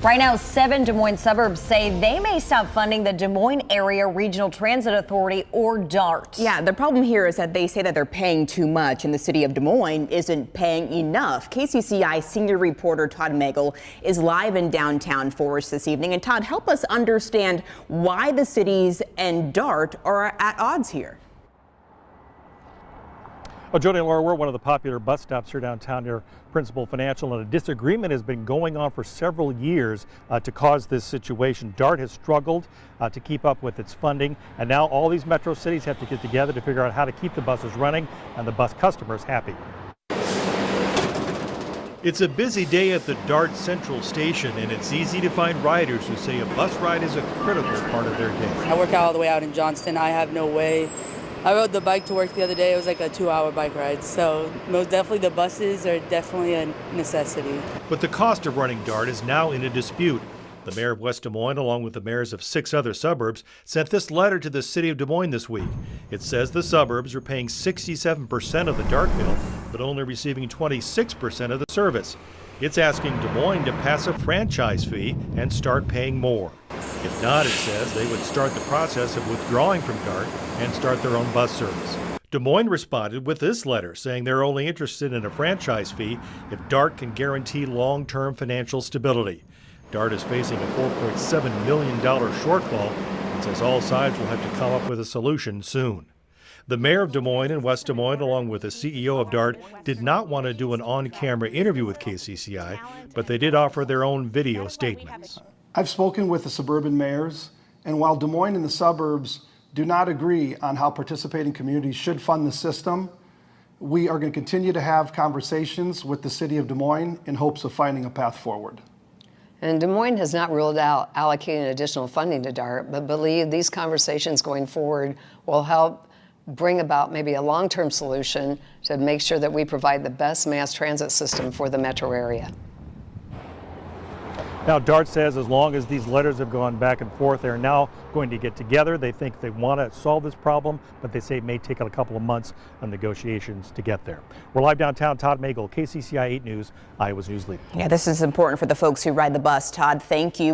Right now, 7 Des Moines suburbs say they may stop funding the Des Moines Area Regional Transit Authority, or DART. Yeah, the problem here is that they say that they're paying too much and the city of Des Moines isn't paying enough. KCCI senior reporter Todd Magel is live in downtown Forest this evening. And Todd, help us understand why the cities and DART are at odds here. Well, Jody and Laura, we're at one of the popular bus stops here downtown near Principal Financial, and a disagreement has been going on for several years to cause this situation. DART has struggled to keep up with its funding, and now all these metro cities have to get together to figure out how to keep the buses running and the bus customers happy. It's a busy day at the DART Central Station, and it's easy to find riders who say a bus ride is a critical part of their day. I work out all the way out in Johnston. I have no way. I rode the bike to work the other day. It was like a 2-hour bike ride. So most definitely the buses are definitely a necessity. But the cost of running DART is now in a dispute. The mayor of West Des Moines, along with the mayors of 6 other suburbs, sent this letter to the city of Des Moines this week. It says the suburbs are paying 67% of the DART bill, but only receiving 26% of the service. It's asking Des Moines to pass a franchise fee and start paying more. If not, it says they would start the process of withdrawing from DART and start their own bus service. Des Moines responded with this letter saying they're only interested in a franchise fee if DART can guarantee long-term financial stability. DART is facing a $4.7 million shortfall and says all sides will have to come up with a solution soon. The mayor of Des Moines and West Des Moines, along with the CEO of DART, did not want to do an on-camera interview with KCCI, but they did offer their own video statements. I've spoken with the suburban mayors, and while Des Moines and the suburbs do not agree on how participating communities should fund the system, we are going to continue to have conversations with the city of Des Moines in hopes of finding a path forward. And Des Moines has not ruled out allocating additional funding to DART, but believe these conversations going forward will help bring about maybe a long-term solution to make sure that we provide the best mass transit system for the metro area. Now, DART says as long as these letters have gone back and forth, they're now going to get together. They think they want to solve this problem, but they say it may take a couple of months of negotiations to get there. We're live downtown. Todd Magel, KCCI 8 News, Iowa's news leader. Yeah, this is important for the folks who ride the bus. Todd, thank you.